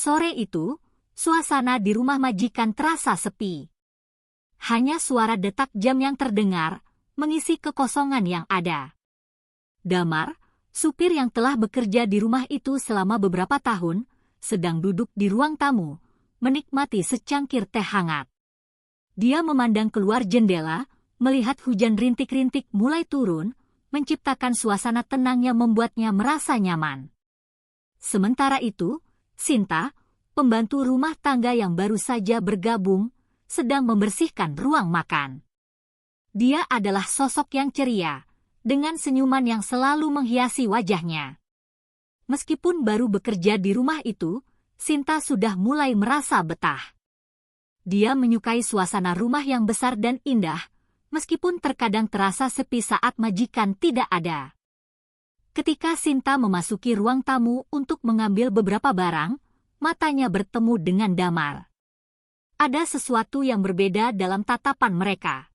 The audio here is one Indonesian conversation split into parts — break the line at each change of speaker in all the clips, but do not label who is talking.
Sore itu, suasana di rumah majikan terasa sepi. Hanya suara detak jam yang terdengar, mengisi kekosongan yang ada. Damar, supir yang telah bekerja di rumah itu selama beberapa tahun, sedang duduk di ruang tamu, menikmati secangkir teh hangat. Dia memandang keluar jendela, melihat hujan rintik-rintik mulai turun, menciptakan suasana tenang yang membuatnya merasa nyaman. Sementara itu, Sinta, pembantu rumah tangga yang baru saja bergabung, sedang membersihkan ruang makan. Dia adalah sosok yang ceria, dengan senyuman yang selalu menghiasi wajahnya. Meskipun baru bekerja di rumah itu, Sinta sudah mulai merasa betah. Dia menyukai suasana rumah yang besar dan indah, meskipun terkadang terasa sepi saat majikan tidak ada. Ketika Sinta memasuki ruang tamu untuk mengambil beberapa barang, matanya bertemu dengan Damar. Ada sesuatu yang berbeda dalam tatapan mereka.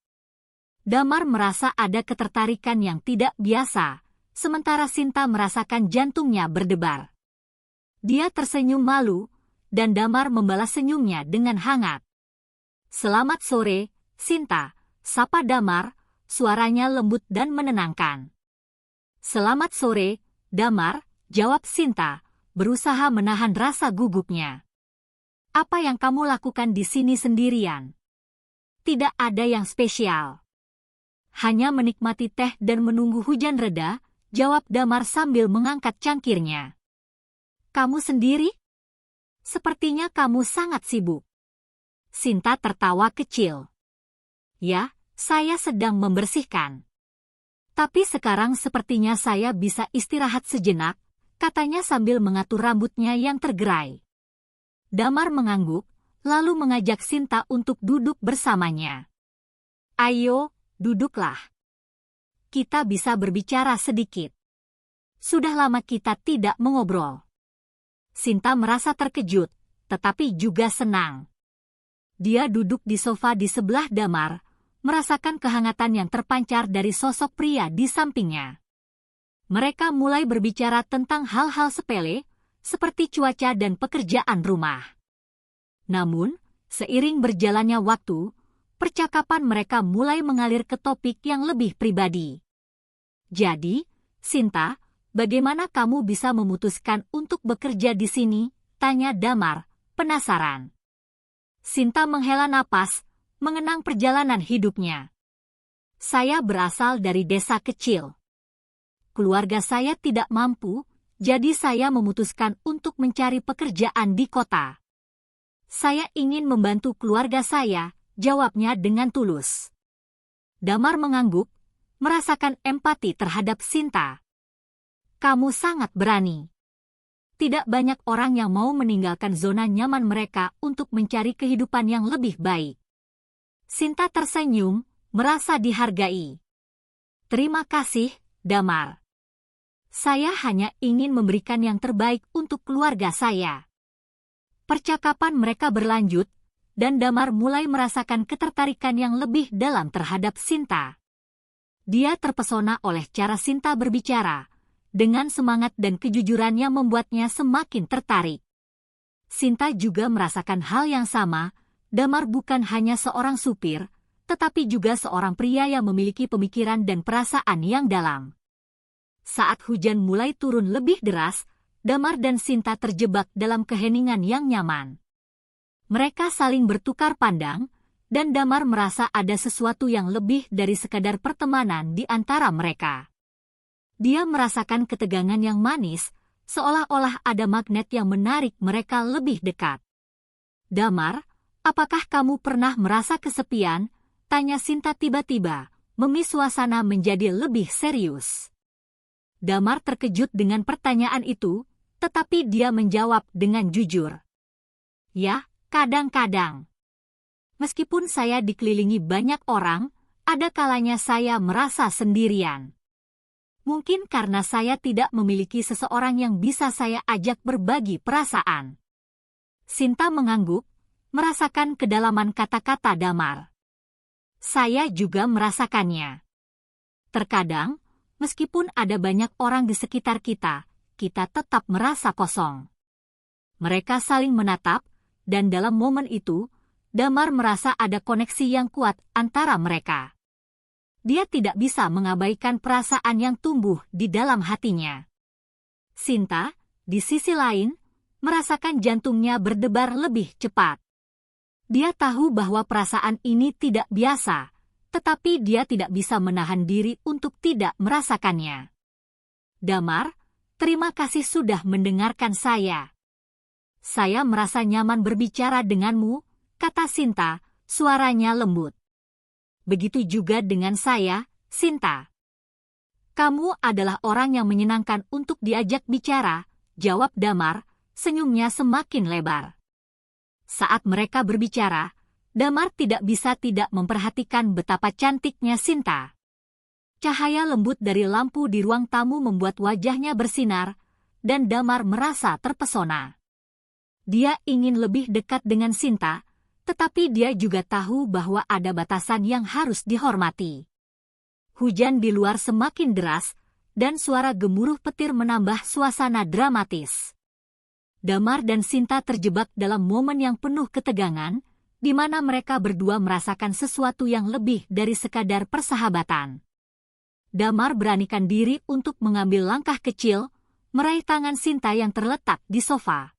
Damar merasa ada ketertarikan yang tidak biasa, sementara Sinta merasakan jantungnya berdebar. Dia tersenyum malu, dan Damar membalas senyumnya dengan hangat. "Selamat sore, Sinta," sapa Damar, suaranya lembut dan menenangkan. "Selamat sore, Damar," jawab Sinta, berusaha menahan rasa gugupnya. "Apa yang kamu lakukan di sini sendirian?" "Tidak ada yang spesial. Hanya menikmati teh dan menunggu hujan reda," jawab Damar sambil mengangkat cangkirnya. "Kamu sendiri? Sepertinya kamu sangat sibuk." Sinta tertawa kecil. "Ya, saya sedang membersihkan. Tapi sekarang sepertinya saya bisa istirahat sejenak," katanya sambil mengatur rambutnya yang tergerai. Damar mengangguk, lalu mengajak Sinta untuk duduk bersamanya. "Ayo, duduklah. Kita bisa berbicara sedikit. Sudah lama kita tidak mengobrol." Sinta merasa terkejut, tetapi juga senang. Dia duduk di sofa di sebelah Damar, merasakan kehangatan yang terpancar dari sosok pria di sampingnya. Mereka mulai berbicara tentang hal-hal sepele, seperti cuaca dan pekerjaan rumah. Namun, seiring berjalannya waktu, percakapan mereka mulai mengalir ke topik yang lebih pribadi. "Jadi, Sinta, bagaimana kamu bisa memutuskan untuk bekerja di sini?" tanya Damar, penasaran. Sinta menghela napas, mengenang perjalanan hidupnya. "Saya berasal dari desa kecil. Keluarga saya tidak mampu, jadi saya memutuskan untuk mencari pekerjaan di kota. Saya ingin membantu keluarga saya," jawabnya dengan tulus. Damar mengangguk, merasakan empati terhadap Sinta. "Kamu sangat berani. Tidak banyak orang yang mau meninggalkan zona nyaman mereka untuk mencari kehidupan yang lebih baik." Sinta tersenyum, merasa dihargai. "Terima kasih, Damar. Saya hanya ingin memberikan yang terbaik untuk keluarga saya." Percakapan mereka berlanjut, dan Damar mulai merasakan ketertarikan yang lebih dalam terhadap Sinta. Dia terpesona oleh cara Sinta berbicara, dengan semangat dan kejujuran yang membuatnya semakin tertarik. Sinta juga merasakan hal yang sama. Damar bukan hanya seorang supir, tetapi juga seorang pria yang memiliki pemikiran dan perasaan yang dalam. Saat hujan mulai turun lebih deras, Damar dan Sinta terjebak dalam keheningan yang nyaman. Mereka saling bertukar pandang, dan Damar merasa ada sesuatu yang lebih dari sekadar pertemanan di antara mereka. Dia merasakan ketegangan yang manis, seolah-olah ada magnet yang menarik mereka lebih dekat. "Damar, apakah kamu pernah merasa kesepian?" tanya Sinta tiba-tiba, membuat suasana menjadi lebih serius. Damar terkejut dengan pertanyaan itu, tetapi dia menjawab dengan jujur. "Ya, kadang-kadang. Meskipun saya dikelilingi banyak orang, ada kalanya saya merasa sendirian. Mungkin karena saya tidak memiliki seseorang yang bisa saya ajak berbagi perasaan." Sinta mengangguk, merasakan kedalaman kata-kata Damar. "Saya juga merasakannya. Terkadang, meskipun ada banyak orang di sekitar kita, kita tetap merasa kosong." Mereka saling menatap, dan dalam momen itu, Damar merasa ada koneksi yang kuat antara mereka. Dia tidak bisa mengabaikan perasaan yang tumbuh di dalam hatinya. Sinta, di sisi lain, merasakan jantungnya berdebar lebih cepat. Dia tahu bahwa perasaan ini tidak biasa, tetapi dia tidak bisa menahan diri untuk tidak merasakannya. Damar, terima kasih sudah mendengarkan saya. Saya merasa nyaman berbicara denganmu, kata Sinta, suaranya lembut. Begitu juga dengan saya, Sinta. Kamu adalah orang yang menyenangkan untuk diajak bicara, jawab Damar, senyumnya semakin lebar. Saat mereka berbicara, Damar tidak bisa tidak memperhatikan betapa cantiknya Sinta. Cahaya lembut dari lampu di ruang tamu membuat wajahnya bersinar, dan Damar merasa terpesona. Dia ingin lebih dekat dengan Sinta, tetapi dia juga tahu bahwa ada batasan yang harus dihormati. Hujan di luar semakin deras, dan suara gemuruh petir menambah suasana dramatis. Damar dan Sinta terjebak dalam momen yang penuh ketegangan, di mana mereka berdua merasakan sesuatu yang lebih dari sekadar persahabatan. Damar beranikan diri untuk mengambil langkah kecil, meraih tangan Sinta yang terletak di sofa.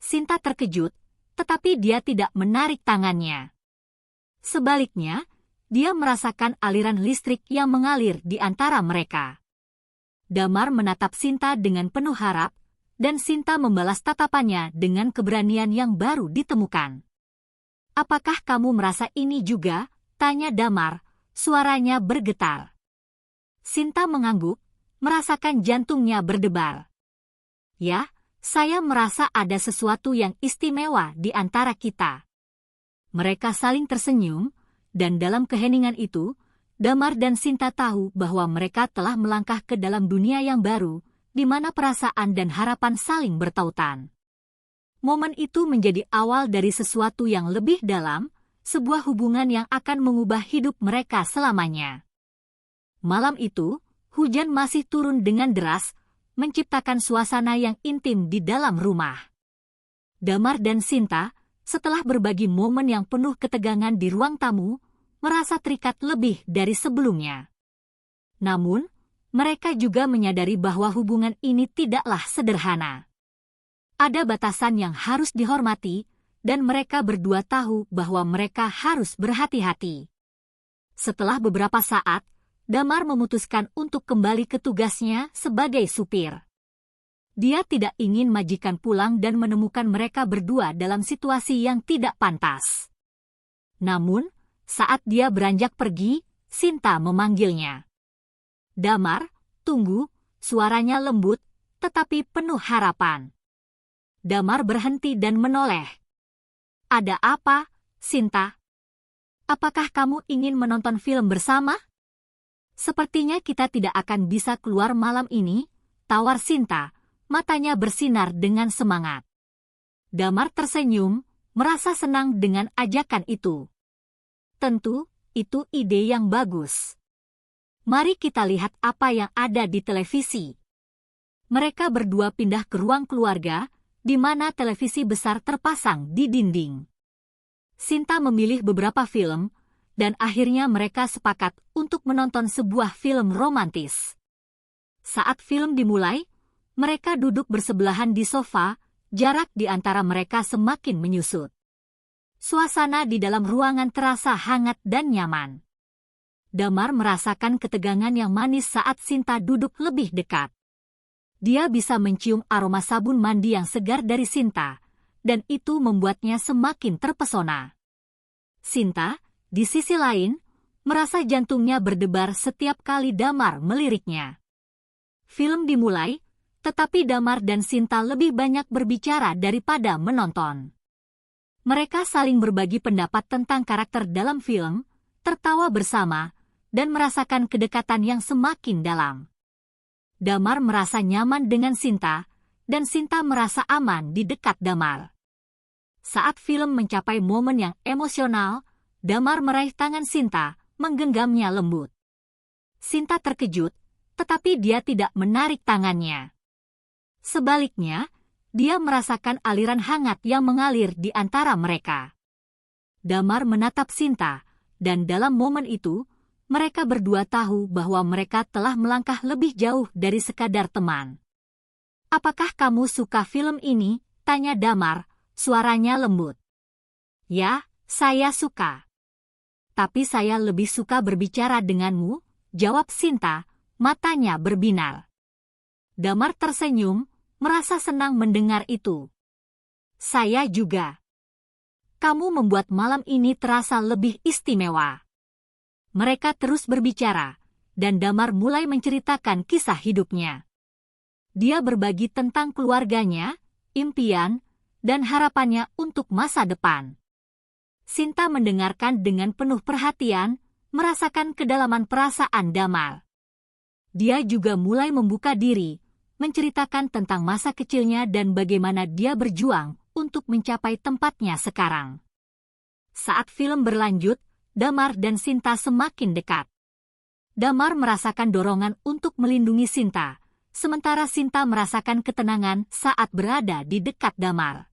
Sinta terkejut, tetapi dia tidak menarik tangannya. Sebaliknya, dia merasakan aliran listrik yang mengalir di antara mereka. Damar menatap Sinta dengan penuh harap, dan Sinta membalas tatapannya dengan keberanian yang baru ditemukan. Apakah kamu merasa ini juga? Tanya Damar, suaranya bergetar. Sinta mengangguk, merasakan jantungnya berdebar. Ya, saya merasa ada sesuatu yang istimewa di antara kita. Mereka saling tersenyum, dan dalam keheningan itu, Damar dan Sinta tahu bahwa mereka telah melangkah ke dalam dunia yang baru, di mana perasaan dan harapan saling bertautan. Momen itu menjadi awal dari sesuatu yang lebih dalam, sebuah hubungan yang akan mengubah hidup mereka selamanya. Malam itu, hujan masih turun dengan deras, menciptakan suasana yang intim di dalam rumah. Damar dan Sinta, setelah berbagi momen yang penuh ketegangan di ruang tamu, merasa terikat lebih dari sebelumnya. Namun, mereka juga menyadari bahwa hubungan ini tidaklah sederhana. Ada batasan yang harus dihormati, dan mereka berdua tahu bahwa mereka harus berhati-hati. Setelah beberapa saat, Damar memutuskan untuk kembali ke tugasnya sebagai supir. Dia tidak ingin majikan pulang dan menemukan mereka berdua dalam situasi yang tidak pantas. Namun, saat dia beranjak pergi, Sinta memanggilnya. Damar, tunggu, suaranya lembut, tetapi penuh harapan. Damar berhenti dan menoleh. Ada apa, Sinta? Apakah kamu ingin menonton film bersama? Sepertinya kita tidak akan bisa keluar malam ini, tawar Sinta, matanya bersinar dengan semangat. Damar tersenyum, merasa senang dengan ajakan itu. Tentu, itu ide yang bagus. Mari kita lihat apa yang ada di televisi. Mereka berdua pindah ke ruang keluarga, di mana televisi besar terpasang di dinding. Sinta memilih beberapa film, dan akhirnya mereka sepakat untuk menonton sebuah film romantis. Saat film dimulai, mereka duduk bersebelahan di sofa, jarak di antara mereka semakin menyusut. Suasana di dalam ruangan terasa hangat dan nyaman. Damar merasakan ketegangan yang manis saat Sinta duduk lebih dekat. Dia bisa mencium aroma sabun mandi yang segar dari Sinta, dan itu membuatnya semakin terpesona. Sinta, di sisi lain, merasa jantungnya berdebar setiap kali Damar meliriknya. Film dimulai, tetapi Damar dan Sinta lebih banyak berbicara daripada menonton. Mereka saling berbagi pendapat tentang karakter dalam film, tertawa bersama, dan merasakan kedekatan yang semakin dalam. Damar merasa nyaman dengan Sinta, dan Sinta merasa aman di dekat Damar. Saat film mencapai momen yang emosional, Damar meraih tangan Sinta, menggenggamnya lembut. Sinta terkejut, tetapi dia tidak menarik tangannya. Sebaliknya, dia merasakan aliran hangat yang mengalir di antara mereka. Damar menatap Sinta, dan dalam momen itu, mereka berdua tahu bahwa mereka telah melangkah lebih jauh dari sekadar teman. "Apakah kamu suka film ini?" tanya Damar, suaranya lembut. "Ya, saya suka. Tapi saya lebih suka berbicara denganmu," jawab Sinta, matanya berbinar. Damar tersenyum, merasa senang mendengar itu. "Saya juga. Kamu membuat malam ini terasa lebih istimewa." Mereka terus berbicara, dan Damar mulai menceritakan kisah hidupnya. Dia berbagi tentang keluarganya, impian, dan harapannya untuk masa depan. Sinta mendengarkan dengan penuh perhatian, merasakan kedalaman perasaan Damar. Dia juga mulai membuka diri, menceritakan tentang masa kecilnya dan bagaimana dia berjuang untuk mencapai tempatnya sekarang. Saat film berlanjut, Damar dan Sinta semakin dekat. Damar merasakan dorongan untuk melindungi Sinta, sementara Sinta merasakan ketenangan saat berada di dekat Damar.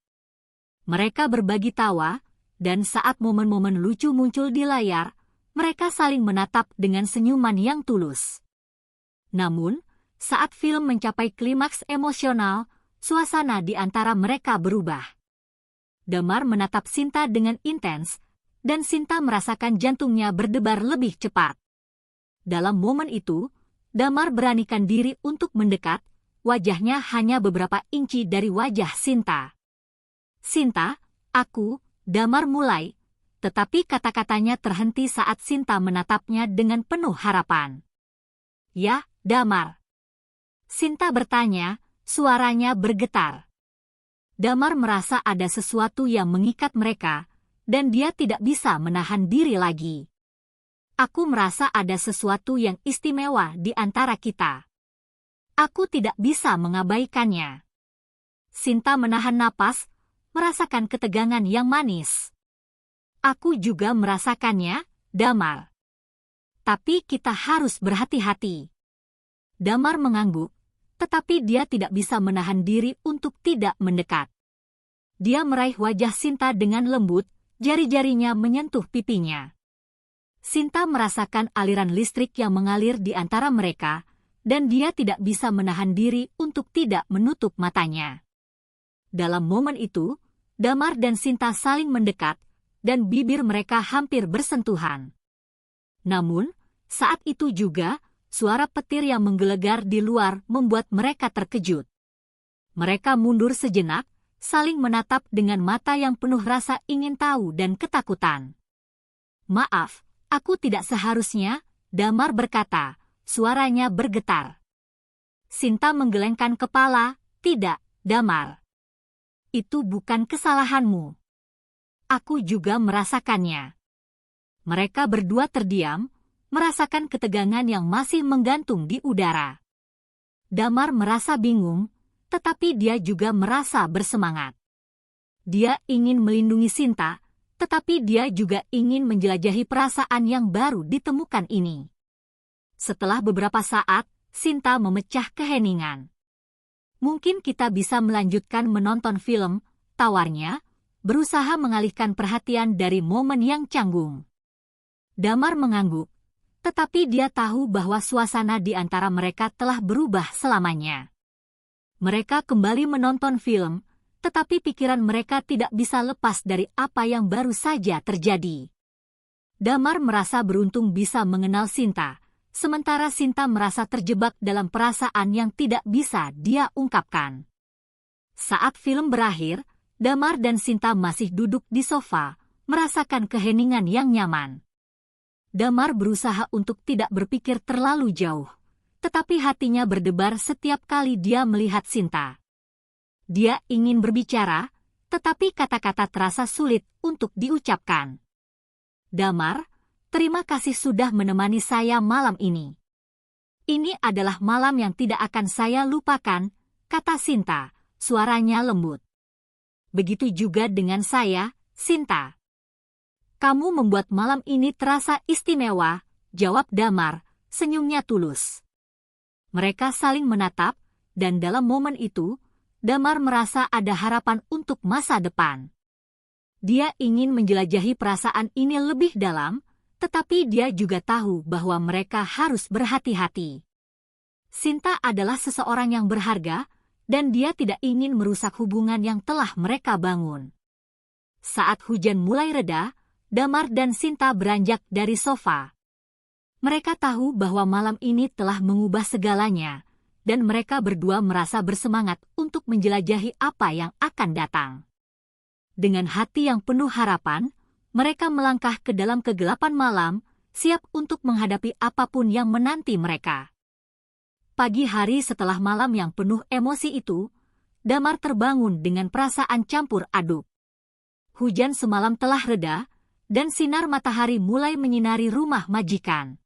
Mereka berbagi tawa, dan saat momen-momen lucu muncul di layar, mereka saling menatap dengan senyuman yang tulus. Namun, saat film mencapai klimaks emosional, suasana di antara mereka berubah. Damar menatap Sinta dengan intens, dan Sinta merasakan jantungnya berdebar lebih cepat. Dalam momen itu, Damar beranikan diri untuk mendekat, wajahnya hanya beberapa inci dari wajah Sinta. "Sinta, aku," Damar mulai, tetapi kata-katanya terhenti saat Sinta menatapnya dengan penuh harapan. "Ya, Damar?" Sinta bertanya, suaranya bergetar. Damar merasa ada sesuatu yang mengikat mereka, dan dia tidak bisa menahan diri lagi. "Aku merasa ada sesuatu yang istimewa di antara kita. Aku tidak bisa mengabaikannya." Sinta menahan napas, merasakan ketegangan yang manis. "Aku juga merasakannya, Damar. Tapi kita harus berhati-hati." Damar mengangguk, tetapi dia tidak bisa menahan diri untuk tidak mendekat. Dia meraih wajah Sinta dengan lembut, jari-jarinya menyentuh pipinya. Sinta merasakan aliran listrik yang mengalir di antara mereka, dan dia tidak bisa menahan diri untuk tidak menutup matanya. Dalam momen itu, Damar dan Sinta saling mendekat, dan bibir mereka hampir bersentuhan. Namun, saat itu juga, suara petir yang menggelegar di luar membuat mereka terkejut. Mereka mundur sejenak, saling menatap dengan mata yang penuh rasa ingin tahu dan ketakutan. "Maaf, aku tidak seharusnya," Damar berkata, suaranya bergetar. Sinta menggelengkan kepala, "Tidak, Damar. Itu bukan kesalahanmu. Aku juga merasakannya." Mereka berdua terdiam, merasakan ketegangan yang masih menggantung di udara. Damar merasa bingung, tetapi dia juga merasa bersemangat. Dia ingin melindungi Sinta, tetapi dia juga ingin menjelajahi perasaan yang baru ditemukan ini. Setelah beberapa saat, Sinta memecah keheningan. "Mungkin kita bisa melanjutkan menonton film," tawarnya, berusaha mengalihkan perhatian dari momen yang canggung. Damar mengangguk, tetapi dia tahu bahwa suasana di antara mereka telah berubah selamanya. Mereka kembali menonton film, tetapi pikiran mereka tidak bisa lepas dari apa yang baru saja terjadi. Damar merasa beruntung bisa mengenal Sinta, sementara Sinta merasa terjebak dalam perasaan yang tidak bisa dia ungkapkan. Saat film berakhir, Damar dan Sinta masih duduk di sofa, merasakan keheningan yang nyaman. Damar berusaha untuk tidak berpikir terlalu jauh, tetapi hatinya berdebar setiap kali dia melihat Sinta. Dia ingin berbicara, tetapi kata-kata terasa sulit untuk diucapkan. "Damar, terima kasih sudah menemani saya malam ini. Ini adalah malam yang tidak akan saya lupakan," kata Sinta, suaranya lembut. "Begitu juga dengan saya, Sinta." "Kamu membuat malam ini terasa istimewa," jawab Damar, senyumnya tulus. Mereka saling menatap, dan dalam momen itu, Damar merasa ada harapan untuk masa depan. Dia ingin menjelajahi perasaan ini lebih dalam, tetapi dia juga tahu bahwa mereka harus berhati-hati. Sinta adalah seseorang yang berharga, dan dia tidak ingin merusak hubungan yang telah mereka bangun. Saat hujan mulai reda, Damar dan Sinta beranjak dari sofa. Mereka tahu bahwa malam ini telah mengubah segalanya, dan mereka berdua merasa bersemangat untuk menjelajahi apa yang akan datang. Dengan hati yang penuh harapan, mereka melangkah ke dalam kegelapan malam, siap untuk menghadapi apapun yang menanti mereka. Pagi hari setelah malam yang penuh emosi itu, Damar terbangun dengan perasaan campur aduk. Hujan semalam telah reda, dan sinar matahari mulai menyinari rumah majikan.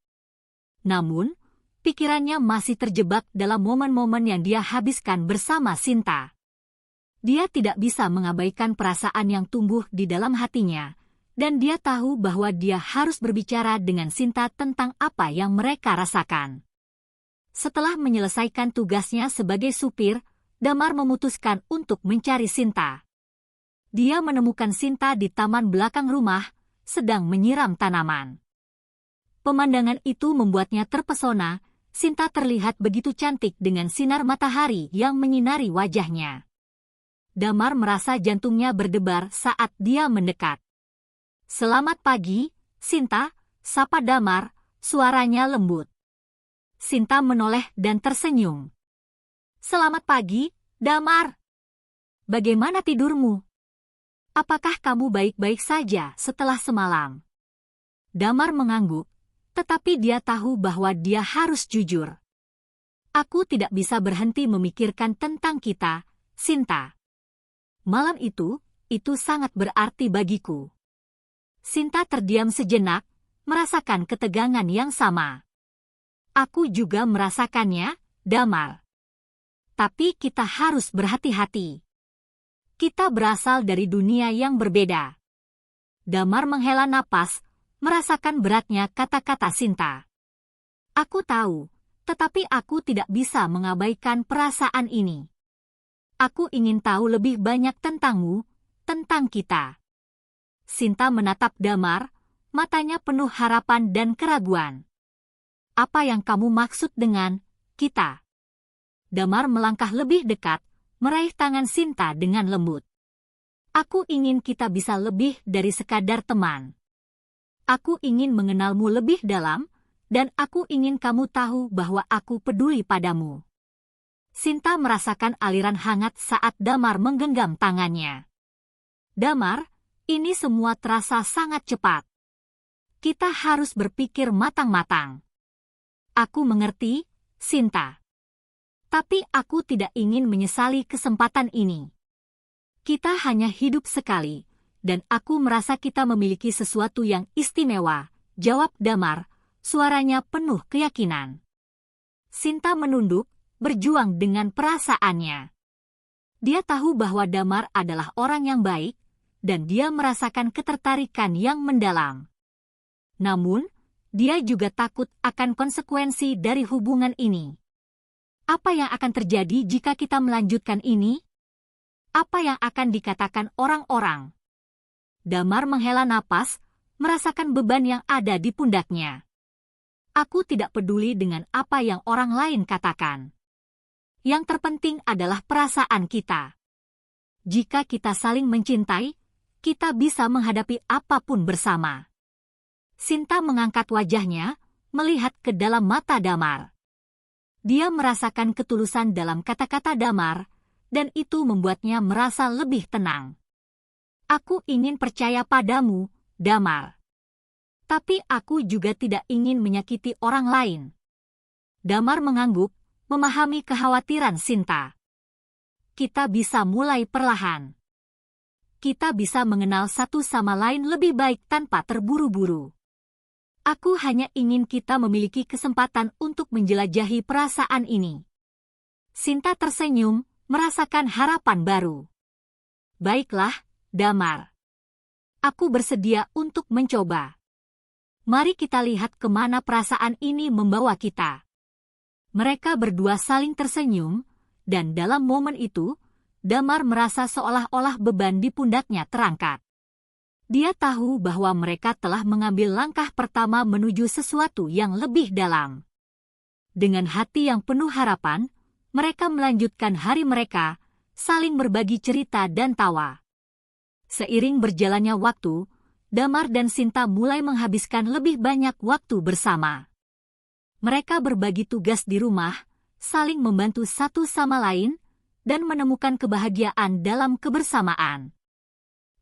Namun, pikirannya masih terjebak dalam momen-momen yang dia habiskan bersama Sinta. Dia tidak bisa mengabaikan perasaan yang tumbuh di dalam hatinya, dan dia tahu bahwa dia harus berbicara dengan Sinta tentang apa yang mereka rasakan. Setelah menyelesaikan tugasnya sebagai supir, Damar memutuskan untuk mencari Sinta. Dia menemukan Sinta di taman belakang rumah, sedang menyiram tanaman. Pemandangan itu membuatnya terpesona. Sinta terlihat begitu cantik dengan sinar matahari yang menyinari wajahnya. Damar merasa jantungnya berdebar saat dia mendekat. "Selamat pagi, Sinta," sapa Damar, suaranya lembut. Sinta menoleh dan tersenyum. "Selamat pagi, Damar. Bagaimana tidurmu? Apakah kamu baik-baik saja setelah semalam?" Damar mengangguk, tetapi dia tahu bahwa dia harus jujur. "Aku tidak bisa berhenti memikirkan tentang kita, Sinta. Malam itu sangat berarti bagiku." Sinta terdiam sejenak, merasakan ketegangan yang sama. "Aku juga merasakannya, Damar. Tapi kita harus berhati-hati. Kita berasal dari dunia yang berbeda." Damar menghela napas, merasakan beratnya kata-kata Sinta. "Aku tahu, tetapi aku tidak bisa mengabaikan perasaan ini. Aku ingin tahu lebih banyak tentangmu, tentang kita." Sinta menatap Damar, matanya penuh harapan dan keraguan. "Apa yang kamu maksud dengan kita?" Damar melangkah lebih dekat, meraih tangan Sinta dengan lembut. "Aku ingin kita bisa lebih dari sekadar teman. Aku ingin mengenalmu lebih dalam, dan aku ingin kamu tahu bahwa aku peduli padamu." Sinta merasakan aliran hangat saat Damar menggenggam tangannya. "Damar, ini semua terasa sangat cepat. Kita harus berpikir matang-matang." "Aku mengerti, Sinta. Tapi aku tidak ingin menyesali kesempatan ini. Kita hanya hidup sekali, dan aku merasa kita memiliki sesuatu yang istimewa," jawab Damar, suaranya penuh keyakinan. Sinta menunduk, berjuang dengan perasaannya. Dia tahu bahwa Damar adalah orang yang baik, dan dia merasakan ketertarikan yang mendalam. Namun, dia juga takut akan konsekuensi dari hubungan ini. Apa yang akan terjadi jika kita melanjutkan ini? Apa yang akan dikatakan orang-orang? Damar menghela napas, merasakan beban yang ada di pundaknya. "Aku tidak peduli dengan apa yang orang lain katakan. Yang terpenting adalah perasaan kita. Jika kita saling mencintai, kita bisa menghadapi apapun bersama." Sinta mengangkat wajahnya, melihat ke dalam mata Damar. Dia merasakan ketulusan dalam kata-kata Damar, dan itu membuatnya merasa lebih tenang. "Aku ingin percaya padamu, Damar. Tapi aku juga tidak ingin menyakiti orang lain." Damar mengangguk, memahami kekhawatiran Sinta. "Kita bisa mulai perlahan. Kita bisa mengenal satu sama lain lebih baik tanpa terburu-buru. Aku hanya ingin kita memiliki kesempatan untuk menjelajahi perasaan ini." Sinta tersenyum, merasakan harapan baru. "Baiklah, Damar. Aku bersedia untuk mencoba. Mari kita lihat kemana perasaan ini membawa kita." Mereka berdua saling tersenyum, dan dalam momen itu, Damar merasa seolah-olah beban di pundaknya terangkat. Dia tahu bahwa mereka telah mengambil langkah pertama menuju sesuatu yang lebih dalam. Dengan hati yang penuh harapan, mereka melanjutkan hari mereka, saling berbagi cerita dan tawa. Seiring berjalannya waktu, Damar dan Sinta mulai menghabiskan lebih banyak waktu bersama. Mereka berbagi tugas di rumah, saling membantu satu sama lain, dan menemukan kebahagiaan dalam kebersamaan.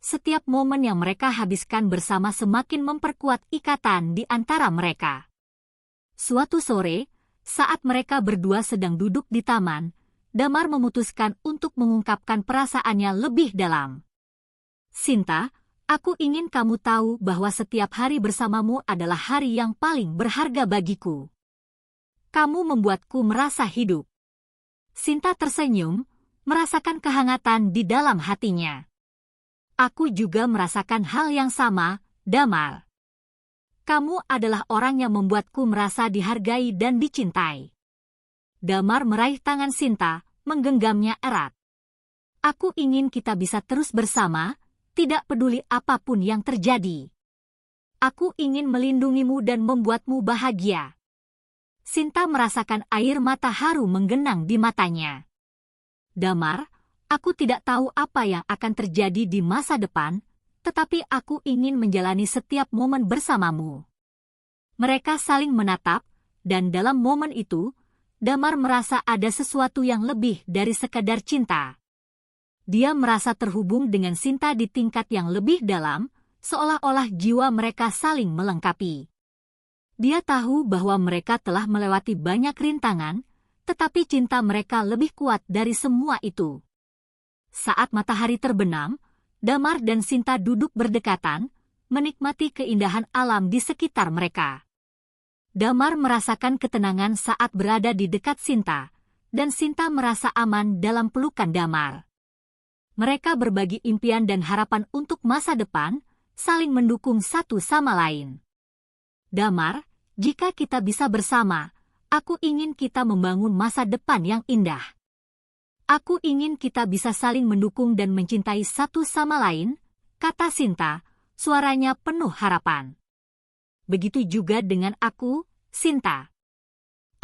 Setiap momen yang mereka habiskan bersama semakin memperkuat ikatan di antara mereka. Suatu sore, saat mereka berdua sedang duduk di taman, Damar memutuskan untuk mengungkapkan perasaannya lebih dalam. Sinta, aku ingin kamu tahu bahwa setiap hari bersamamu adalah hari yang paling berharga bagiku. Kamu membuatku merasa hidup. Sinta tersenyum, merasakan kehangatan di dalam hatinya. Aku juga merasakan hal yang sama, Damar. Kamu adalah orang yang membuatku merasa dihargai dan dicintai. Damar meraih tangan Sinta, menggenggamnya erat. Aku ingin kita bisa terus bersama, tidak peduli apapun yang terjadi. Aku ingin melindungimu dan membuatmu bahagia. Sinta merasakan air mata haru menggenang di matanya. Damar, aku tidak tahu apa yang akan terjadi di masa depan, tetapi aku ingin menjalani setiap momen bersamamu. Mereka saling menatap, dan dalam momen itu, Damar merasa ada sesuatu yang lebih dari sekadar cinta. Dia merasa terhubung dengan Sinta di tingkat yang lebih dalam, seolah-olah jiwa mereka saling melengkapi. Dia tahu bahwa mereka telah melewati banyak rintangan, tetapi cinta mereka lebih kuat dari semua itu. Saat matahari terbenam, Damar dan Sinta duduk berdekatan, menikmati keindahan alam di sekitar mereka. Damar merasakan ketenangan saat berada di dekat Sinta, dan Sinta merasa aman dalam pelukan Damar. Mereka berbagi impian dan harapan untuk masa depan, saling mendukung satu sama lain. Damar, jika kita bisa bersama, aku ingin kita membangun masa depan yang indah. Aku ingin kita bisa saling mendukung dan mencintai satu sama lain, kata Sinta, suaranya penuh harapan. Begitu juga dengan aku, Sinta.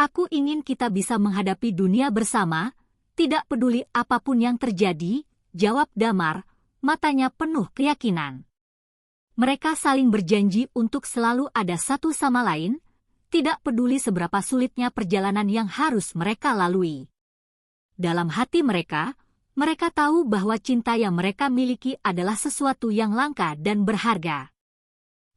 Aku ingin kita bisa menghadapi dunia bersama, tidak peduli apapun yang terjadi, jawab Damar, matanya penuh keyakinan. Mereka saling berjanji untuk selalu ada satu sama lain, tidak peduli seberapa sulitnya perjalanan yang harus mereka lalui. Dalam hati mereka, mereka tahu bahwa cinta yang mereka miliki adalah sesuatu yang langka dan berharga.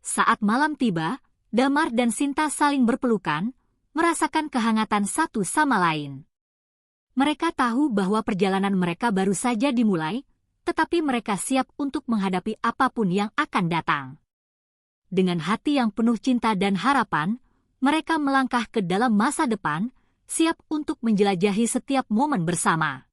Saat malam tiba, Damar dan Sinta saling berpelukan, merasakan kehangatan satu sama lain. Mereka tahu bahwa perjalanan mereka baru saja dimulai, tetapi mereka siap untuk menghadapi apapun yang akan datang. Dengan hati yang penuh cinta dan harapan, mereka melangkah ke dalam masa depan, siap untuk menjelajahi setiap momen bersama.